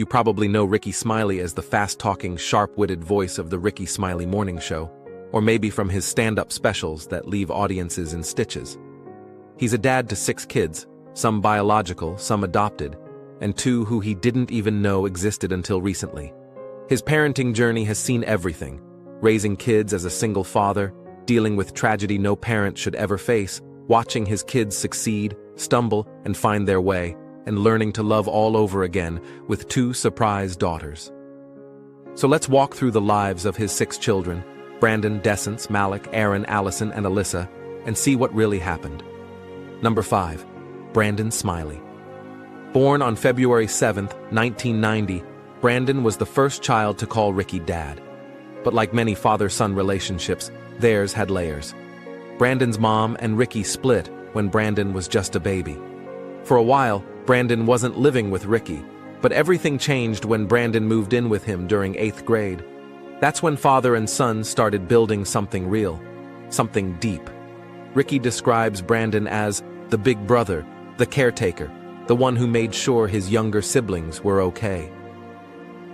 You probably know Rickey Smiley as the fast-talking, sharp-witted voice of the Rickey Smiley Morning Show, or maybe from his stand-up specials that leave audiences in stitches. He's a dad to 6 kids, some biological, some adopted, and 2 who he didn't even know existed until recently. His parenting journey has seen everything: raising kids as a single father, dealing with tragedy no parent should ever face, watching his kids succeed, stumble, and find their way, and learning to love all over again with 2 surprise daughters. So let's walk through the lives of his 6 children, Brandon, Decence, Malik, Aaron, Allison, and Alyssa, and see what really happened. Number 5. Brandon Smiley. Born on February 7, 1990, Brandon was the first child to call Rickey dad. But like many father-son relationships, theirs had layers. Brandon's mom and Rickey split when Brandon was just a baby. For a while, Brandon wasn't living with Rickey, but everything changed when Brandon moved in with him during 8th grade. That's when father and son started building something real, something deep. Rickey describes Brandon as the big brother, the caretaker, the one who made sure his younger siblings were okay.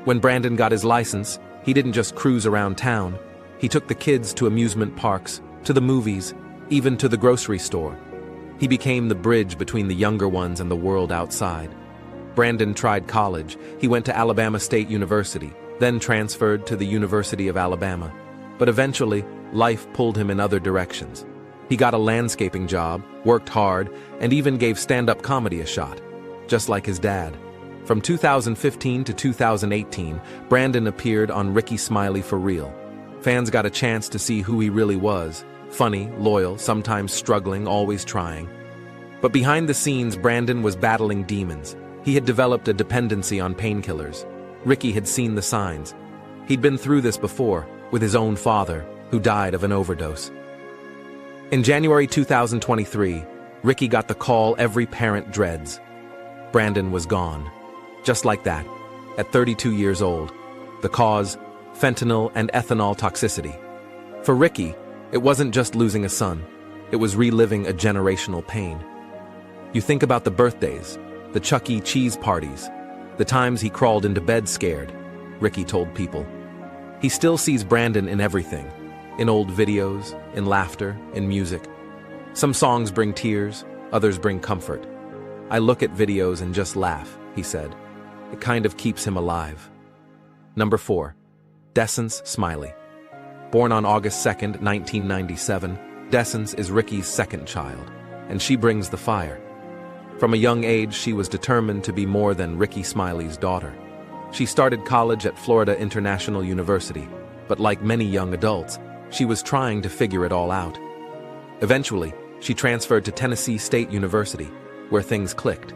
When Brandon got his license, he didn't just cruise around town. He took the kids to amusement parks, to the movies, even to the grocery store. He became the bridge between the younger ones and the world outside. Brandon tried college. He went to Alabama State University, then transferred to the University of Alabama. But eventually, life pulled him in other directions. He got a landscaping job, worked hard, and even gave stand-up comedy a shot, just like his dad. From 2015 to 2018, Brandon appeared on Rickey Smiley For Real. Fans got a chance to see who he really was: funny, loyal, sometimes struggling, always trying. But behind the scenes, Brandon was battling demons. He had developed a dependency on painkillers. Rickey had seen the signs. He'd been through this before, with his own father, who died of an overdose. In January 2023, Rickey got the call every parent dreads. Brandon was gone. Just like that, at 32 years old. The cause: fentanyl and ethanol toxicity. For Rickey, it wasn't just losing a son. It was reliving a generational pain. You think about the birthdays, the Chuck E. Cheese parties, the times he crawled into bed scared, Rickey told People. He still sees Brandon in everything. In old videos, in laughter, in music. Some songs bring tears, others bring comfort. I look at videos and just laugh, he said. It kind of keeps him alive. Number 4. Decence Smiley. Born on August 2, 1997, Decence is Rickey's second child, and she brings the fire. From a young age, she was determined to be more than Rickey Smiley's daughter. She started college at Florida International University, but like many young adults, she was trying to figure it all out. Eventually, she transferred to Tennessee State University, where things clicked.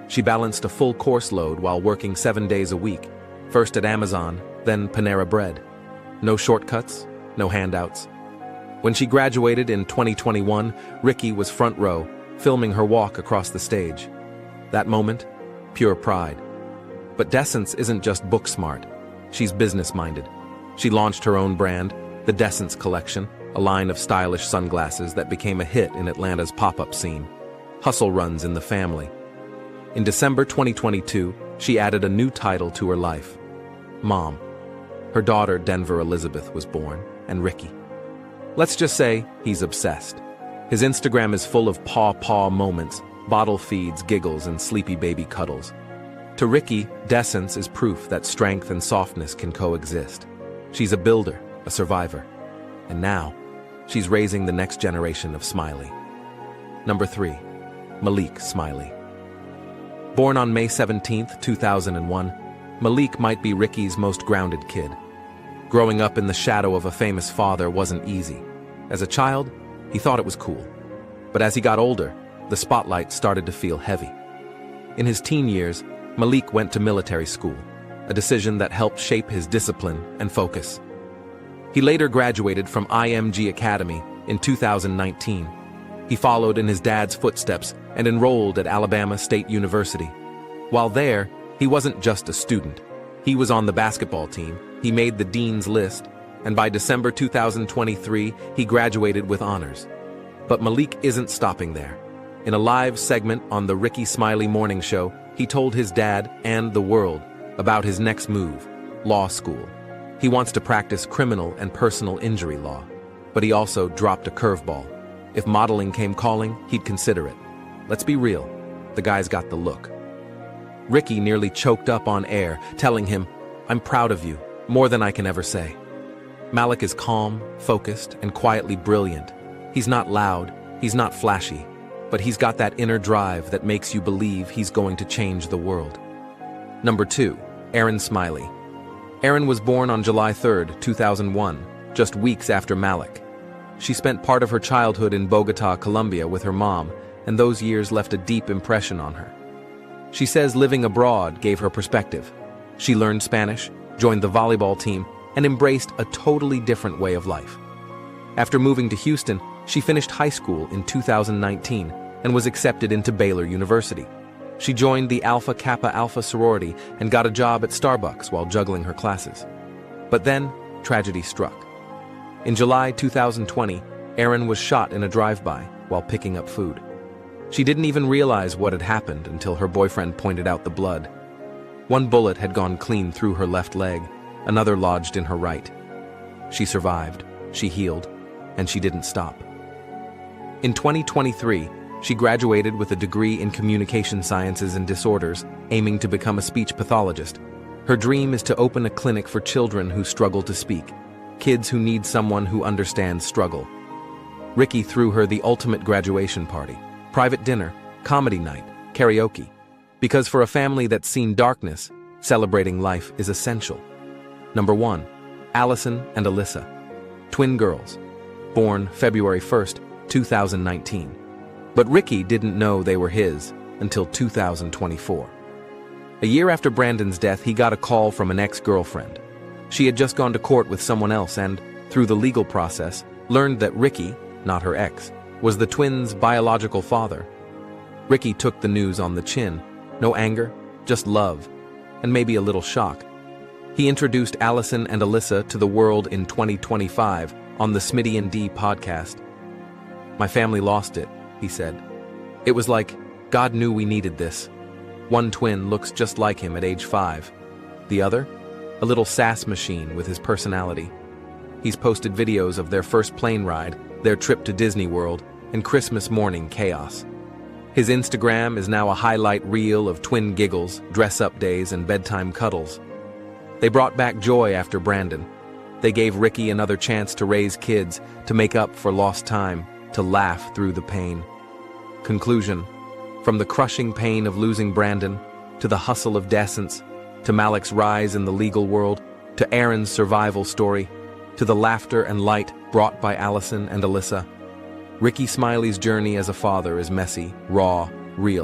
She balanced a full course load while working 7 days a week, first at Amazon, then Panera Bread. No shortcuts, no handouts. When she graduated in 2021, Rickey was front row, filming her walk across the stage. That moment, pure pride. But Decence isn't just book smart. She's business-minded. She launched her own brand, the Decence Collection, a line of stylish sunglasses that became a hit in Atlanta's pop-up scene. Hustle runs in the family. In December 2022, she added a new title to her life: Mom. Her daughter, Denver Elizabeth, was born, and Rickey. Let's just say he's obsessed. His Instagram is full of paw moments, bottle feeds, giggles, and sleepy baby cuddles. To Rickey, Decence is proof that strength and softness can coexist. She's a builder, a survivor. And now, she's raising the next generation of Smiley. Number 3. Malik Smiley. Born on May 17, 2001, Malik might be Rickey's most grounded kid. Growing up in the shadow of a famous father wasn't easy. As a child, he thought it was cool. But as he got older, the spotlight started to feel heavy. In his teen years, Malik went to military school, a decision that helped shape his discipline and focus. He later graduated from IMG Academy in 2019. He followed in his dad's footsteps and enrolled at Alabama State University. While there, he wasn't just a student. He was on the basketball team, he made the dean's list, and by December 2023, he graduated with honors. But Malik isn't stopping there. In a live segment on the Rickey Smiley Morning Show, he told his dad and the world, about his next move, law school. He wants to practice criminal and personal injury law, but he also dropped a curveball. If modeling came calling, he'd consider it. Let's be real, the guy's got the look. Rickey nearly choked up on air, telling him, "I'm proud of you, more than I can ever say." Malik is calm, focused, and quietly brilliant. He's not loud, he's not flashy, but he's got that inner drive that makes you believe he's going to change the world. Number 2, Rickey Smiley. Erin was born on July 3, 2001, just weeks after Malik. She spent part of her childhood in Bogota, Colombia with her mom, and those years left a deep impression on her. She says living abroad gave her perspective. She learned Spanish, joined the volleyball team, and embraced a totally different way of life. After moving to Houston, she finished high school in 2019 and was accepted into Baylor University. She joined the Alpha Kappa Alpha sorority and got a job at Starbucks while juggling her classes. But then, tragedy struck. In July 2020, Erin was shot in a drive-by while picking up food. She didn't even realize what had happened until her boyfriend pointed out the blood. One bullet had gone clean through her left leg, another lodged in her right. She survived, she healed, and she didn't stop. In 2023, she graduated with a degree in communication sciences and disorders, aiming to become a speech pathologist. Her dream is to open a clinic for children who struggle to speak, kids who need someone who understands struggle. Rickey threw her the ultimate graduation party, private dinner, comedy night, karaoke. Because for a family that's seen darkness, celebrating life is essential. Number 1, Allison and Alyssa. Twin girls. Born February 1st, 2019. But Rickey didn't know they were his until 2024. A year after Brandon's death, he got a call from an ex-girlfriend. She had just gone to court with someone else and, through the legal process, learned that Rickey, not her ex, was the twins' biological father. Rickey took the news on the chin. No anger, just love, and maybe a little shock. He introduced Allison and Alyssa to the world in 2025 on the Smitty and D podcast. "My family lost it," he said. "It was like, God knew we needed this." One twin looks just like him at age 5. The other? A little sass machine with his personality. He's posted videos of their first plane ride, their trip to Disney World, and Christmas morning chaos. His Instagram is now a highlight reel of twin giggles, dress-up days, and bedtime cuddles. They brought back joy after Brandon. They gave Rickey another chance to raise kids, to make up for lost time, to laugh through the pain. Conclusion: from the crushing pain of losing Brandon, to the hustle of decence, to Malik's rise in the legal world, to Erin's survival story, to the laughter and light brought by Allison and Alyssa, Rickey Smiley's journey as a father is messy, raw, real.